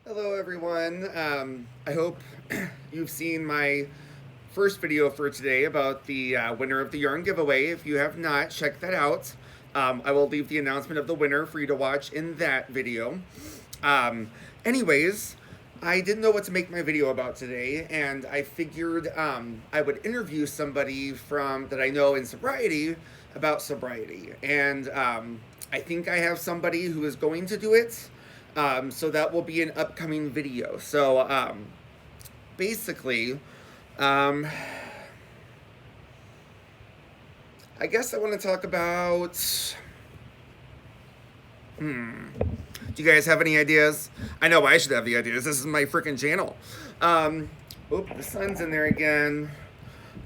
Hello, everyone. I hope you've seen my first video for today about the winner of the yarn giveaway. If you have not, check that out. I will leave the announcement of the winner for you to watch in that video. Anyways, I didn't know what to make my video about today, and I figured I would interview somebody that I know in sobriety about sobriety. And I think I have somebody who is going to do it. So that will be an upcoming video. So basically, I guess I want to talk about. Do you guys have any ideas? I know I should have the ideas. This is my freaking channel. The sun's in there again.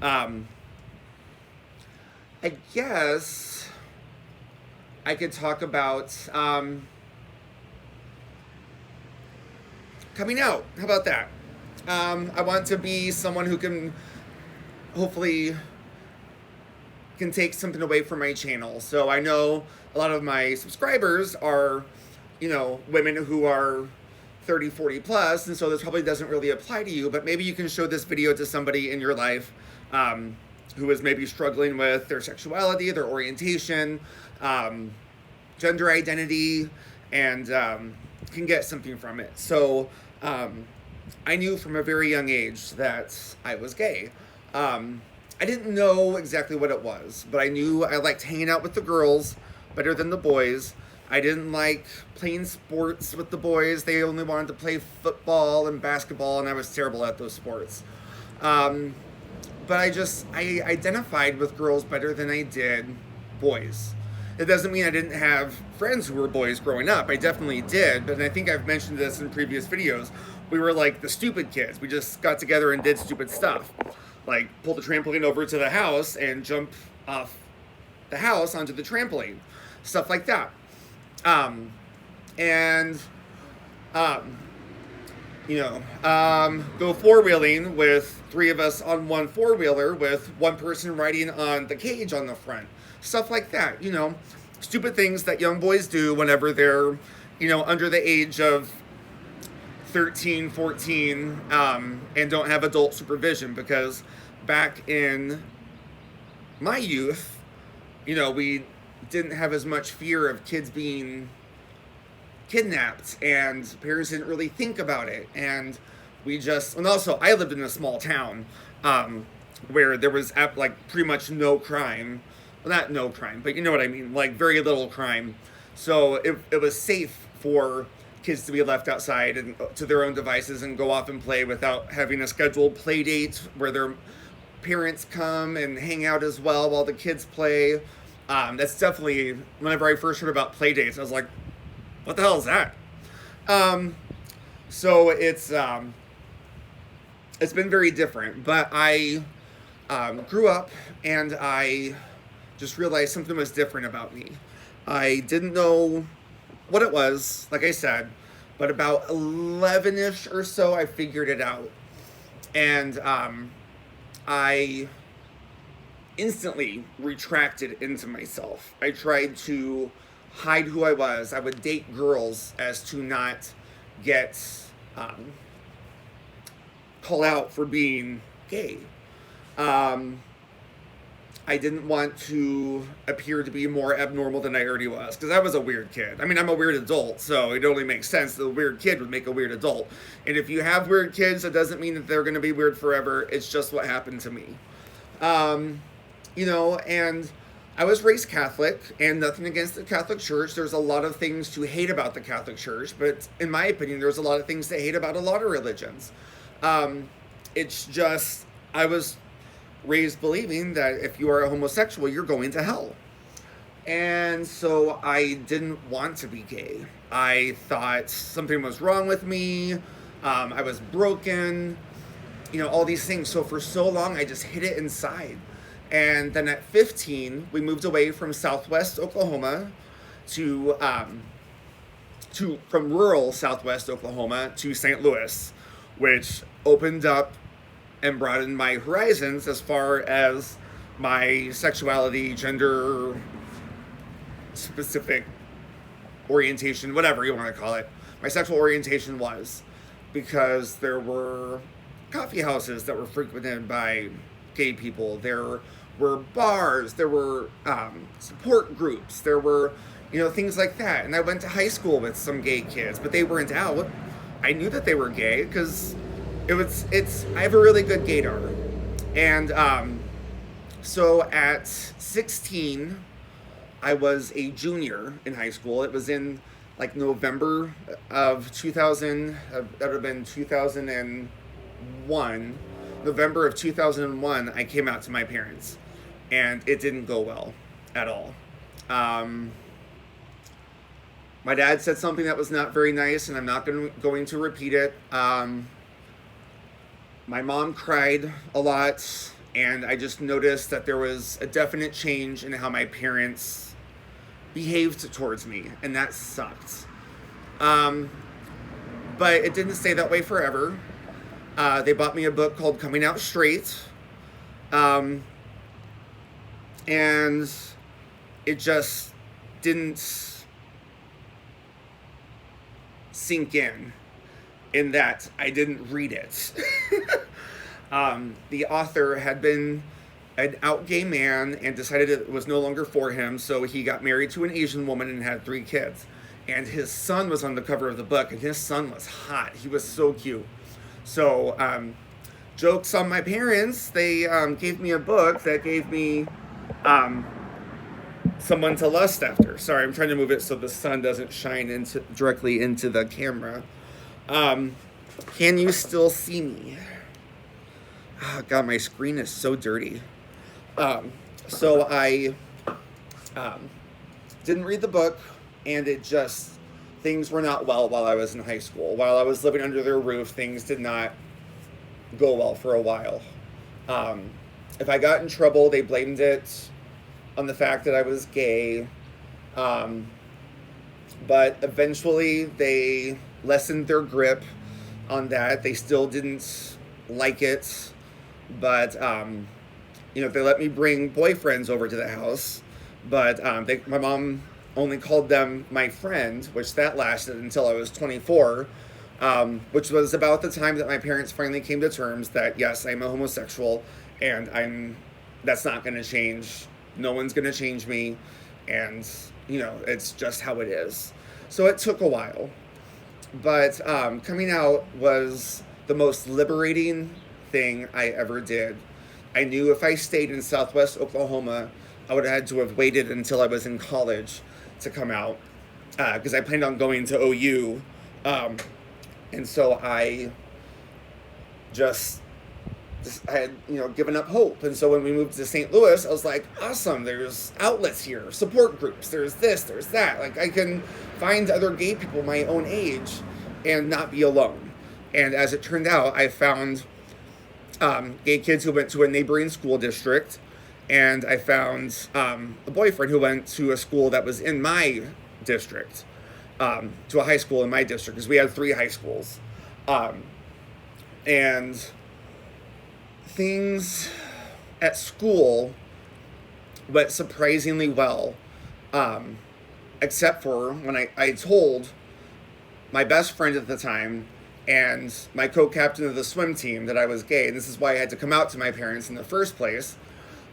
I guess I could talk about coming out. How about that? I want to be someone who can hopefully can take something away from my channel. So I know a lot of my subscribers are, women who are 30, 40 plus, and so this probably doesn't really apply to you, but maybe you can show this video to somebody in your life who is maybe struggling with their sexuality, their orientation, gender identity, and can get something from it. So I knew from a very young age that I was gay. I didn't know exactly what it was, but I knew I liked hanging out with the girls better than the boys. I didn't like playing sports with the boys. They only wanted to play football and basketball, and I was terrible at those sports. But I identified with girls better than I did boys. It doesn't mean I didn't have friends who were boys growing up. I definitely did, but I think I've mentioned this in previous videos. We were like the stupid kids. We just got together and did stupid stuff. Like pull the trampoline over to the house and jump off the house onto the trampoline. Stuff like that. Go four-wheeling with three of us on one four-wheeler with one person riding on the cage on the front. Stuff like that, stupid things that young boys do whenever they're, under the age of 13, 14, and don't have adult supervision, because back in my youth, we didn't have as much fear of kids being kidnapped, and parents didn't really think about it. And and also I lived in a small town where there was pretty much no crime. Well, not no crime, but you know what I mean, like very little crime. So it was safe for kids to be left outside and to their own devices and go off and play without having a scheduled play date where their parents come and hang out as well while the kids play. That's definitely, whenever I first heard about play dates, I was like, what the hell is that? So it's been very different, but I grew up and I just realized something was different about me. I didn't know what it was, like I said, but about 11-ish or so, I figured it out. And I instantly retracted into myself. I tried to hide who I was. I would date girls as to not get called out for being gay. I didn't want to appear to be more abnormal than I already was, because I was a weird kid. I mean, I'm a weird adult, so it only makes sense that a weird kid would make a weird adult. And if you have weird kids, it doesn't mean that they're going to be weird forever. It's just what happened to me. And I was raised Catholic, and nothing against the Catholic Church. There's a lot of things to hate about the Catholic Church, but in my opinion, there's a lot of things to hate about a lot of religions. It's just, I was raised believing that if you are a homosexual, you're going to hell. And so I didn't want to be gay. I thought something was wrong with me. I was broken, all these things. So for so long, I just hid it inside. And then at 15, we moved away from Southwest Oklahoma from rural Southwest Oklahoma to St. Louis, which opened up and broadened my horizons as far as my sexuality, gender specific orientation, whatever you want to call it, my sexual orientation was. because there were coffee houses that were frequented by gay people. There were bars. There were support groups. There were, things like that. And I went to high school with some gay kids, but they weren't out. I knew that they were gay because I have a really good gaydar. And so at 16, I was a junior in high school. It was in like November of 2000, that would have been 2001. November of 2001, I came out to my parents, and it didn't go well at all. My dad said something that was not very nice, and I'm not going to repeat it. My mom cried a lot, and I just noticed that there was a definite change in how my parents behaved towards me, and that sucked. But it didn't stay that way forever. They bought me a book called Coming Out Straight, and it just didn't sink in that I didn't read it. The author had been an out gay man and decided it was no longer for him, so he got married to an Asian woman and had 3 kids. And his son was on the cover of the book, and his son was hot. He was so cute. So, jokes on my parents, they gave me a book that gave me someone to lust after. Sorry, I'm trying to move it so the sun doesn't shine directly into the camera. Can you still see me? Oh, God, my screen is so dirty. So I didn't read the book, and things were not well while I was in high school. While I was living under their roof, things did not go well for a while. If I got in trouble, they blamed it on the fact that I was gay. But eventually they lessened their grip on that. They still didn't like it. But, they let me bring boyfriends over to the house. But my mom only called them my friend, which that lasted until I was 24, which was about the time that my parents finally came to terms that, yes, I'm a homosexual, and that's not going to change. No one's going to change me, and, it's just how it is. So it took a while. But coming out was the most liberating thing I ever did. I knew if I stayed in Southwest Oklahoma, I would have had to have waited until I was in college to come out, because I planned on going to OU, and so I had given up hope. And so when we moved to St. Louis, I was like, awesome, there's outlets here, support groups, there's this, there's that, like I can find other gay people my own age and not be alone. And as it turned out, I found gay kids who went to a neighboring school district, and I found a boyfriend who went to a school that was in my district, to a high school in my district, because we had 3 high schools. And things at school went surprisingly well, except for when I told my best friend at the time and my co-captain of the swim team that I was gay, and this is why I had to come out to my parents in the first place.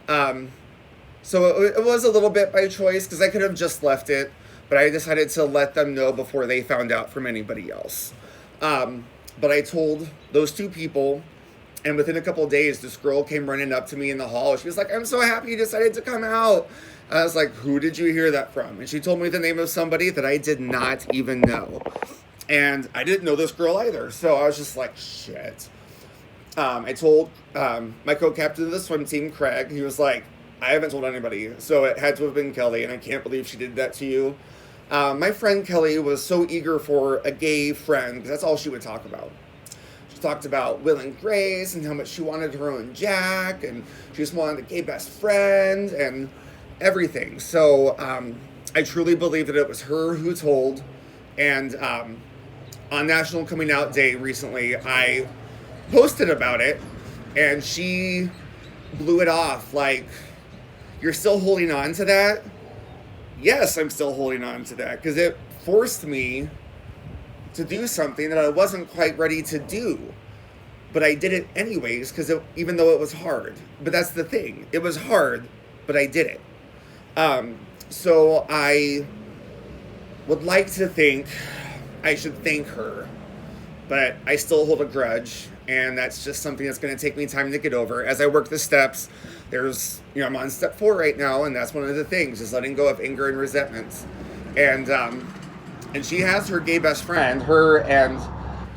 So it was a little bit by choice, because I could have just left it, but I decided to let them know before they found out from anybody else. But I told those 2 people, and within a couple of days, this girl came running up to me in the hall. She was like, I'm so happy you decided to come out. I was like, who did you hear that from? And she told me the name of somebody that I did not even know. And I didn't know this girl either. So I was just like, shit. I told my co-captain of the swim team, Craig. He was like, I haven't told anybody. So it had to have been Kelly, and I can't believe she did that to you. My friend Kelly was so eager for a gay friend, because that's all she would talk about. She talked about Will and Grace and how much she wanted her own Jack, and she just wanted a gay best friend and everything. So I truly believe that it was her who told. And on National Coming Out Day recently, I posted about it, and she blew it off like, you're still holding on to that? Yes, I'm still holding on to that, because it forced me to do something that I wasn't quite ready to do. But I did it anyways, because even though it was hard. But that's the thing. It was hard, but I did it. So I would like to think I should thank her, but I still hold a grudge, and that's just something that's going to take me time to get over. As I work the steps, I'm on step 4 right now, and that's one of the things, is letting go of anger and resentments. And she has her gay best friend. Her and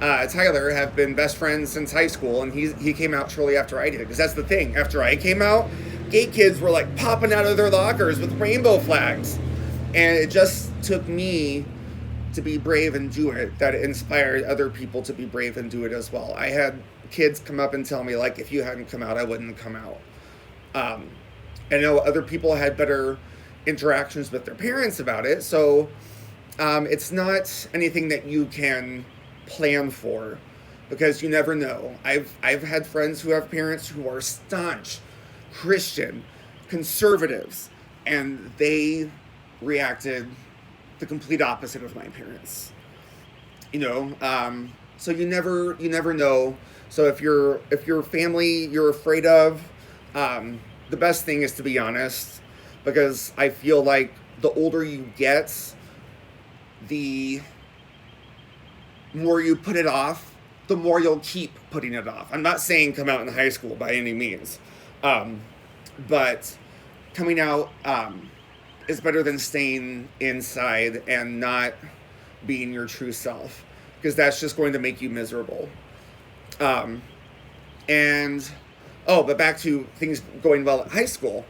Tyler have been best friends since high school, and he came out shortly after I did. Because that's the thing. After I came out, gay kids were like popping out of their lockers with rainbow flags. And it just took me to be brave and do it, that it inspired other people to be brave and do it as well. I had kids come up and tell me, like, if you hadn't come out, I wouldn't come out. I know other people had better interactions with their parents about it, so it's not anything that you can plan for, because you never know. I've had friends who have parents who are staunch Christian conservatives, and they reacted the complete opposite of my parents. So you never know. So if your family you're afraid of, the best thing is to be honest, because I feel like the older you get, the more you put it off, the more you'll keep putting it off. I'm not saying come out in high school by any means, but coming out is better than staying inside and not being your true self, because that's just going to make you miserable. But back to things going well at high school.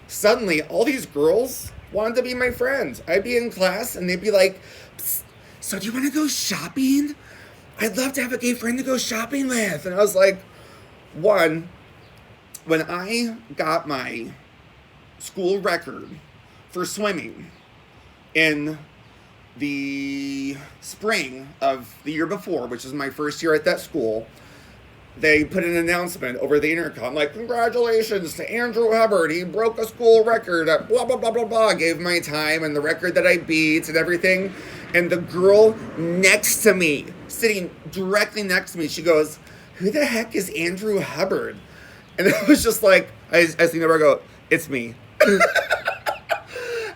Suddenly, all these girls wanted to be my friends. I'd be in class, and they'd be like, so do you want to go shopping? I'd love to have a gay friend to go shopping with. And I was like, when I got my school record for swimming in the spring of the year before, which was my first year at that school, they put an announcement over the intercom, like, congratulations to Andrew Hubbard, he broke a school record at blah, blah, blah, blah, blah, gave my time and the record that I beat and everything. And the girl next to me, sitting directly next to me, she goes, who the heck is Andrew Hubbard? And it was just like, I see her go, it's me. And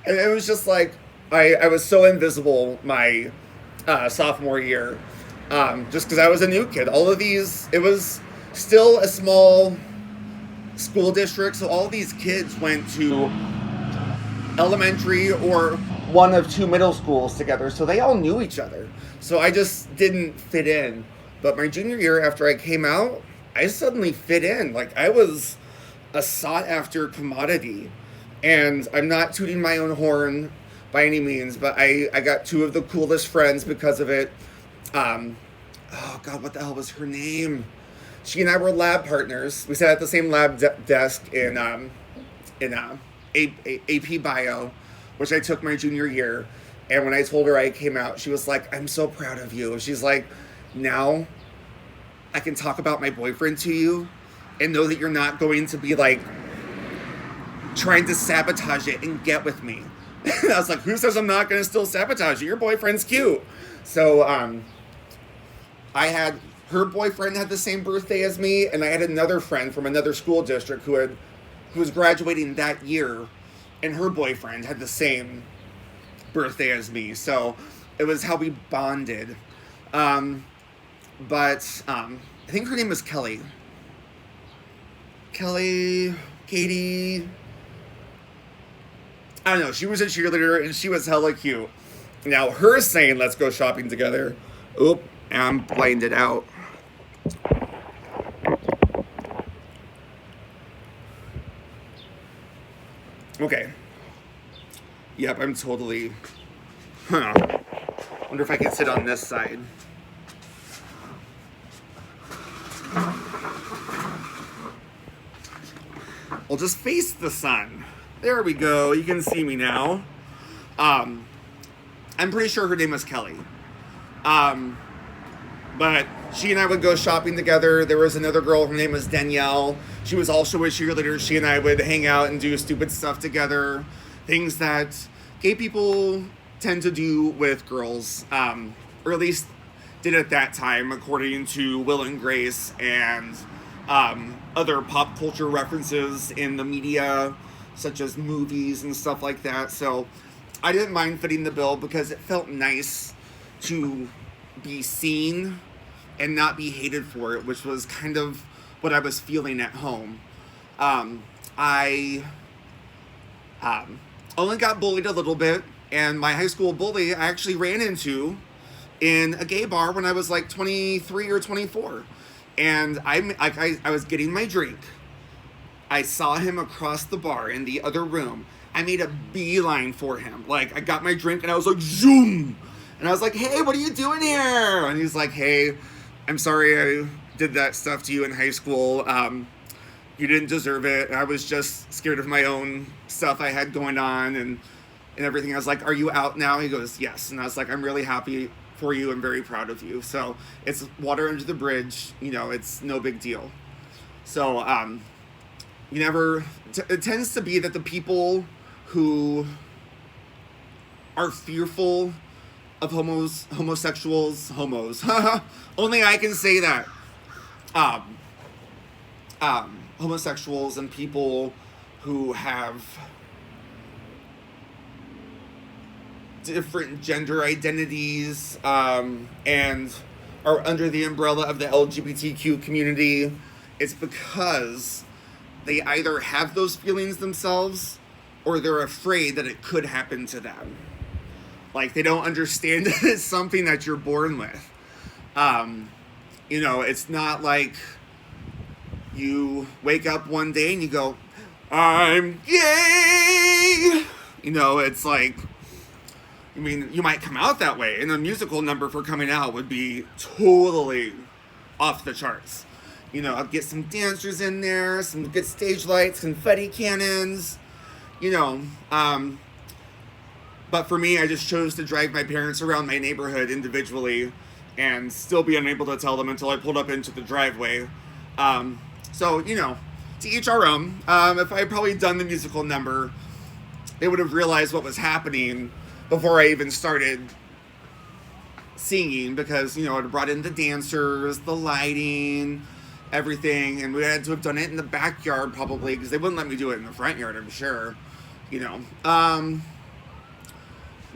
it was just like, I was so invisible my sophomore year, just because I was a new kid. All of these, it was still a small school district, so all of these kids went to elementary or one of 2 middle schools together, so they all knew each other. So I just didn't fit in. But my junior year, after I came out, I suddenly fit in. Like, I was a sought-after commodity. And I'm not tooting my own horn by any means, but I got 2 of the coolest friends because of it. Oh God, what the hell was her name? She and I were lab partners. We sat at the same lab desk in AP Bio, which I took my junior year. And when I told her I came out, she was like, I'm so proud of you. She's like, now I can talk about my boyfriend to you and know that you're not going to be like trying to sabotage it and get with me. And I was like, who says I'm not going to still sabotage you? Your boyfriend's cute. So her boyfriend had the same birthday as me, and I had another friend from another school district who was graduating that year, and her boyfriend had the same birthday as me. So it was how we bonded. But I think her name was Kelly. Katie. I don't know. She was a cheerleader, and she was hella cute. Now, her saying, let's go shopping together. Oop, I'm blinded out. Okay. Yep, I'm totally... Wonder if I can sit on this side. I'll just face the sun. There we go. You can see me now. I'm pretty sure her name was Kelly. But she and I would go shopping together. There was another girl, her name was Danielle. She was also a cheerleader. She and I would hang out and do stupid stuff together. Things that gay people tend to do with girls. or at least did at that time, according to Will and Grace and other pop culture references in the media, such as movies and stuff like that. So I didn't mind fitting the bill because it felt nice to be seen and not be hated for it, which was kind of what I was feeling at home. I only got bullied a little bit, and my high school bully I actually ran into in a gay bar when I was like 23 or 24. And I was getting my drink. I saw him across the bar in the other room. I made a beeline for him. Like, I got my drink and I was like, zoom! And I was like, hey, what are you doing here? And he's like, hey, I'm sorry I did that stuff to you in high school. You didn't deserve it. I was just scared of my own stuff I had going on and everything. I was like, are you out now? He goes, yes. And I was like, I'm really happy for you. I'm very proud of you. So it's water under the bridge. You know, it's no big deal. So it tends to be that the people who are fearful of homosexuals, only I can say that, homosexuals and people who have different gender identities and are under the umbrella of the LGBTQ community, it's because they either have those feelings themselves or they're afraid that it could happen to them. Like, they don't understand that it's something that you're born with. You know, it's not like you wake up one day and you go, I'm gay! You know, it's like, I mean, you might come out that way, and a musical number for coming out would be totally off the charts. You know, I'll get some dancers in there, some good stage lights, confetti cannons, you know. But for me, I just chose to drag my parents around my neighborhood individually and still be unable to tell them until I pulled up into the driveway. So, you know, to each our own. If I had probably done the musical number, they would have realized what was happening before I even started singing, because, you know, it brought in the dancers, the lighting, everything, and we had to have done it in the backyard probably, because they wouldn't let me do it in the front yard, I'm sure, you know.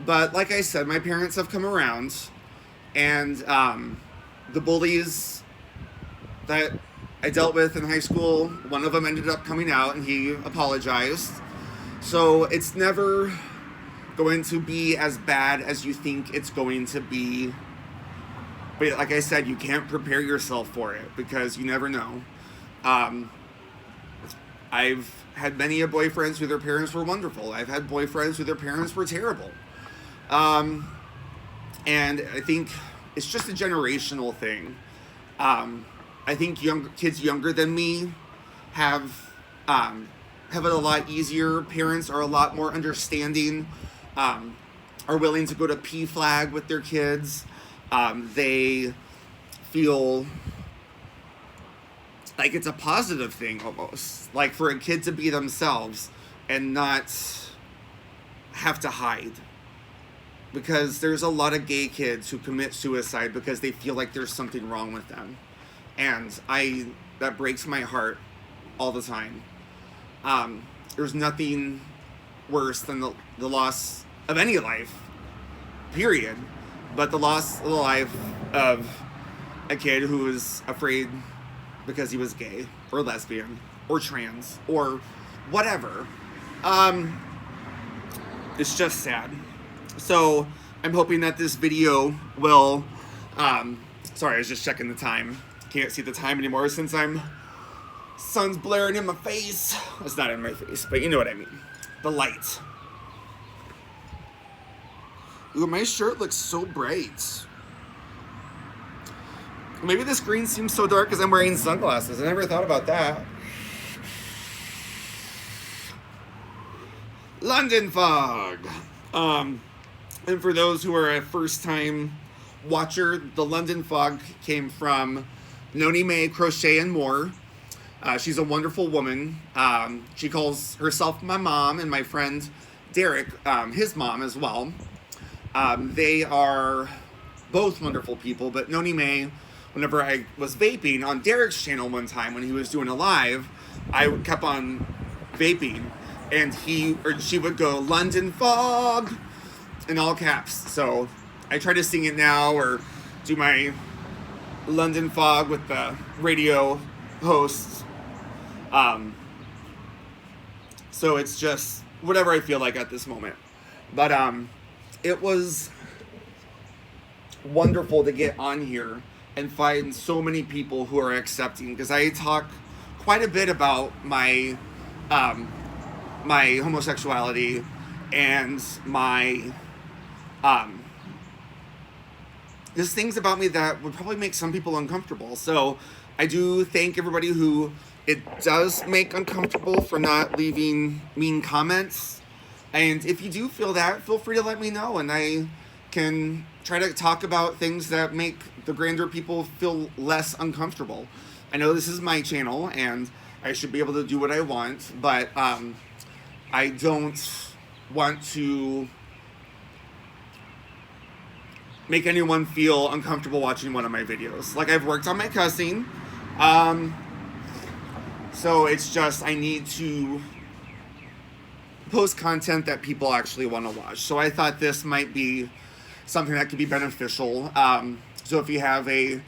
But like I said, my parents have come around, and the bullies that I dealt with in high school, one of them ended up coming out and he apologized. So it's never going to be as bad as you think it's going to be. But like I said, you can't prepare yourself for it because you never know. I've had many boyfriends who their parents were wonderful. I've had boyfriends who their parents were terrible. And I think it's just a generational thing. I think kids younger than me have it a lot easier. Parents are a lot more understanding, are willing to go to PFLAG with their kids. They feel like it's a positive thing almost. Like for a kid to be themselves and not have to hide. Because there's a lot of gay kids who commit suicide because they feel like there's something wrong with them. And that breaks my heart all the time. There's nothing worse than the loss of any life, period. But the loss of the life of a kid who was afraid because he was gay or lesbian or trans or whatever. It's just sad. So I'm hoping that this video will, sorry, I was just checking the time. Can't see the time anymore since sun's blaring in my face. It's not in my face, but you know what I mean. The light. Ooh, my shirt looks so bright. Maybe the screen seems so dark because I'm wearing sunglasses. I never thought about that. London fog. And for those who are a first-time watcher, the London fog came from Noni May Crochet and More. She's a wonderful woman. She calls herself my mom, and my friend Derek, his mom as well. They are both wonderful people. But Noni May, whenever I was vaping on Derek's channel one time when he was doing a live, I kept on vaping, and he or she would go London Fog in all caps. So I try to sing it now, or do my London Fog with the radio hosts. So it's just whatever I feel like at this moment. But it was wonderful to get on here and find so many people who are accepting, because I talk quite a bit about my my homosexuality and my there's things about me that would probably make some people uncomfortable. So I do thank everybody who it does make uncomfortable for not leaving mean comments. And if you do feel that, feel free to let me know, and I can try to talk about things that make the grander people feel less uncomfortable. I know this is my channel, and I should be able to do what I want, but I don't want to make anyone feel uncomfortable watching one of my videos. Like, I've worked on my cussing, so it's just I need to post content that people actually want to watch. So I thought this might be something that could be beneficial. So if you have a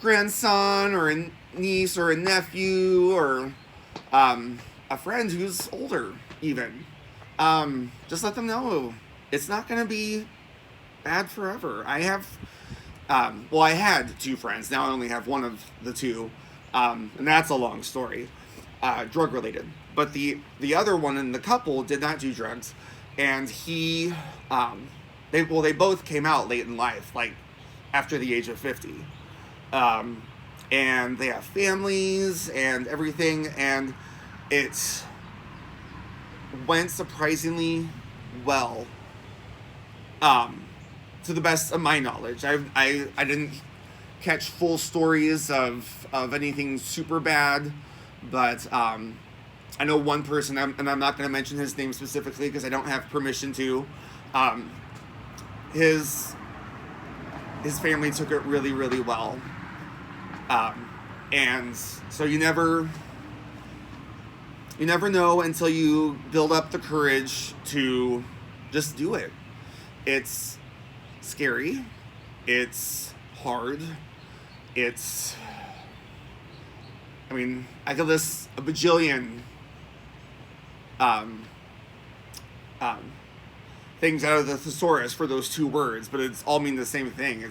grandson or a niece or a nephew or a friend who's older even, just let them know it's not going to be bad forever. I have, I had two friends. Now I only have one of the two, and that's a long story, drug related. But the other one in the couple did not do drugs, and he, they both came out late in life, like after the age of 50, and they have families and everything, and it went surprisingly well, to the best of my knowledge. I didn't catch full stories of anything super bad, but I know one person, and I'm not going to mention his name specifically because I don't have permission to. His family took it really, really well, and so you never know until you build up the courage to just do it. It's scary. It's hard. I could list a bajillion things out of the thesaurus for those two words, but it's all mean the same thing.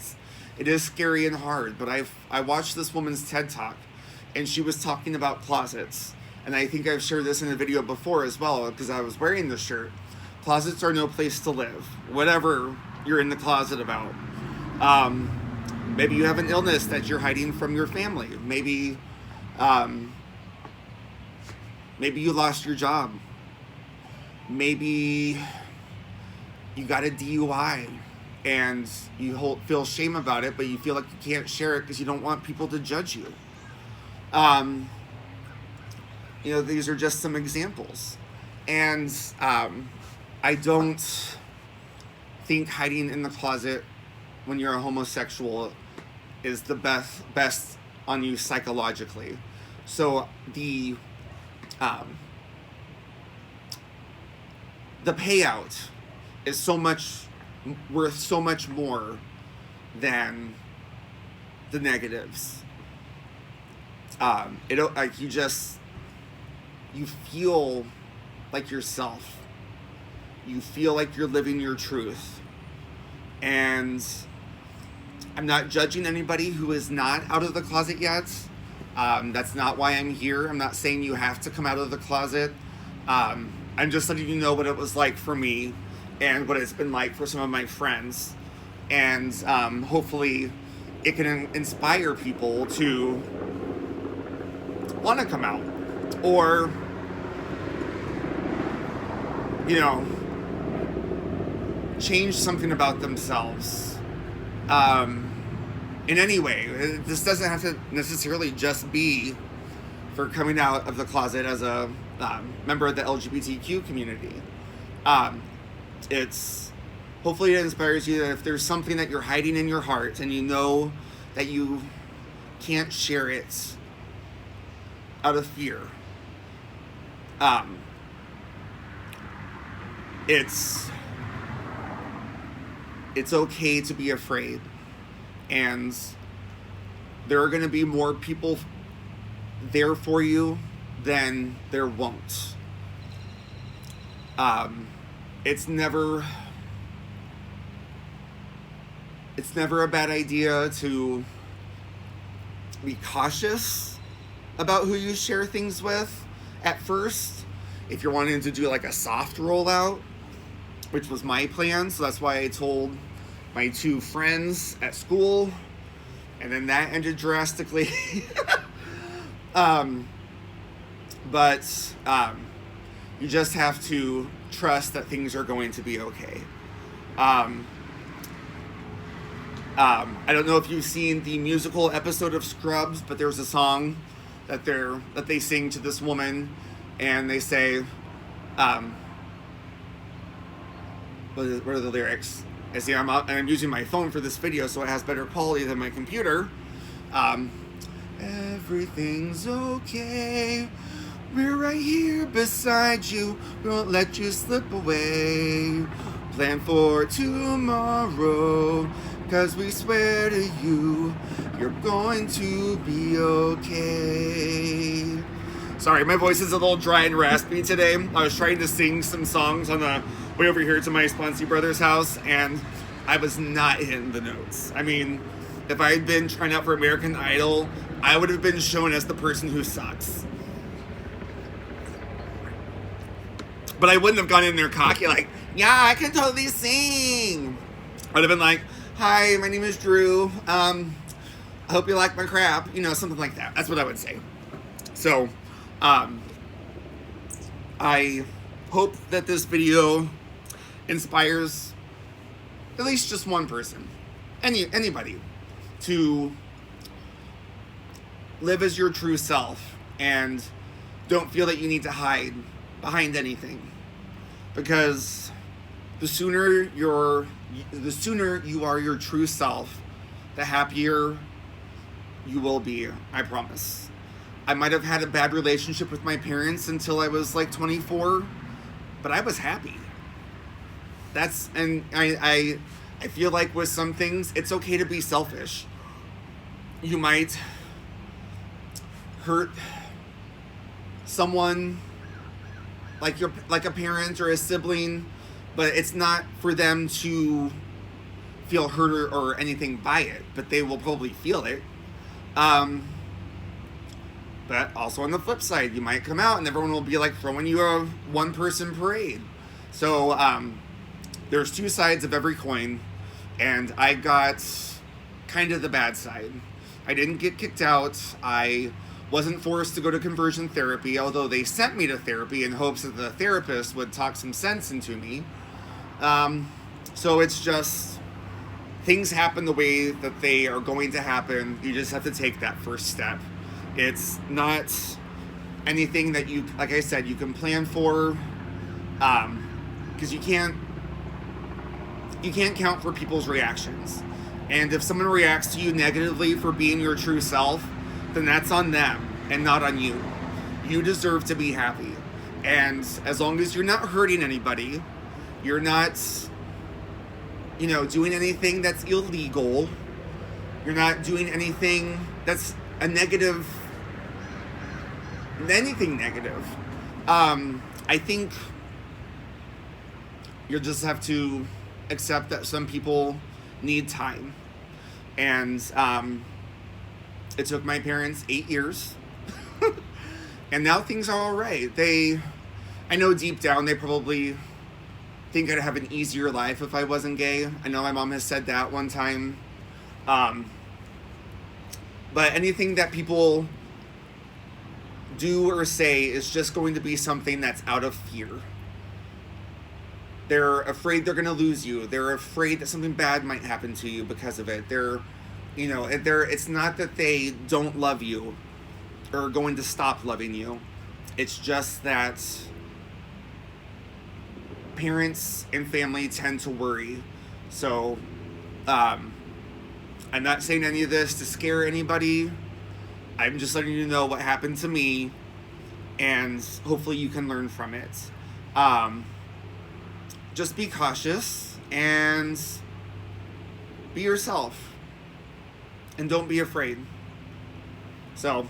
It is scary and hard. But I watched this woman's TED Talk, and she was talking about closets, and I think I've shared this in a video before as well because I was wearing this shirt. Closets are no place to live, whatever you're in the closet about. Maybe you have an illness that you're hiding from your family. Maybe you lost your job. Maybe you got a DUI and you feel shame about it, but you feel like you can't share it because you don't want people to judge you. These are just some examples. And I don't think hiding in the closet when you're a homosexual is the best on you psychologically. So the payout is worth so much more than the negatives. You feel like yourself. You feel like you're living your truth. And I'm not judging anybody who is not out of the closet yet. That's not why I'm here. I'm not saying you have to come out of the closet. I'm just letting you know what it was like for me and what it's been like for some of my friends. And hopefully it can inspire people to want to come out or, change something about themselves. In any way, this doesn't have to necessarily just be for coming out of the closet as a member of the LGBTQ community. It's hopefully it inspires you that if there's something that you're hiding in your heart and you know that you can't share it out of fear, it's okay to be afraid, and there are going to be more people there for you than there won't. It's never a bad idea to be cautious about who you share things with at first. If you're wanting to do like a soft rollout, which was my plan, so that's why I told my 2 friends at school, and then that ended drastically. But you just have to trust that things are going to be okay. I don't know if you've seen the musical episode of Scrubs, but there's a song that they sing to this woman, and they say, what are the lyrics? I see I'm using my phone for this video, so it has better quality than my computer. Everything's okay. We're right here beside you. We won't let you slip away. Plan for tomorrow, 'cause we swear to you, you're going to be okay. Sorry, my voice is a little dry and raspy today. I was trying to sing some songs on the way over here to my Sponsy brother's house, and I was not hitting the notes. I mean, if I had been trying out for American Idol, I would have been shown as the person who sucks. But I wouldn't have gone in there cocky like, yeah, I can totally sing. I'd have been like, hi, my name is Drew. I hope you like my crap. You know, something like that. That's what I would say. So, I hope that this video inspires at least just one person, anybody, to live as your true self and don't feel that you need to hide behind anything, because the sooner you are your true self, the happier you will be. I promise. I might have had a bad relationship with my parents until I was like 24, but I was happy. I feel like with some things, it's okay to be selfish. You might hurt someone, like a parent or a sibling, but it's not for them to feel hurt or anything by it, but they will probably feel it. But also on the flip side, you might come out and everyone will be like throwing you a one-person parade. So there's 2 sides of every coin, and I got kind of the bad side. I didn't get kicked out. I wasn't forced to go to conversion therapy, although they sent me to therapy in hopes that the therapist would talk some sense into me. So it's just, things happen the way that they are going to happen. You just have to take that first step. It's not anything that you, like I said, you can plan for, because you can't count for people's reactions. And if someone reacts to you negatively for being your true self, then that's on them and not on you. You deserve to be happy. And as long as you're not hurting anybody, you're not, doing anything that's illegal, you're not doing anything that's anything negative. I think you'll just have to accept that some people need time. And it took my parents 8 years. And now things are all right. I know deep down they probably think I'd have an easier life if I wasn't gay. I know my mom has said that one time. But anything that people do or say is just going to be something that's out of fear. They're afraid they're going to lose you. They're afraid that something bad might happen to you because of it. It's not that they don't love you or are going to stop loving you. It's just that parents and family tend to worry. So, I'm not saying any of this to scare anybody. I'm just letting you know what happened to me, and hopefully you can learn from it. Just be cautious and be yourself, and don't be afraid. So,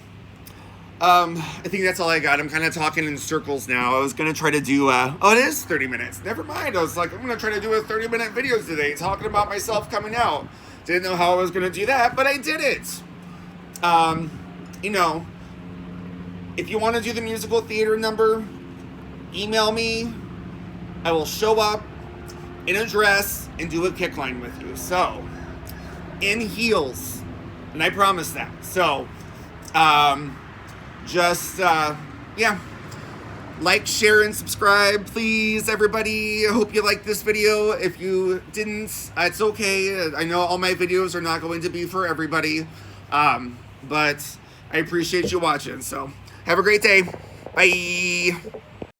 I think that's all I got. I'm kind of talking in circles now. I was going to try to do, it is 30 minutes. Never mind. I was like, I'm going to try to do a 30-minute video today talking about myself coming out. Didn't know how I was going to do that, but I did it. If you want to do the musical theater number, email me. I will show up in a dress and do a kick line with you. So, in heels. And I promise that. So, like, share, and subscribe, please, everybody. I hope you liked this video. If you didn't, it's okay. I know all my videos are not going to be for everybody, but I appreciate you watching. So, have a great day. Bye.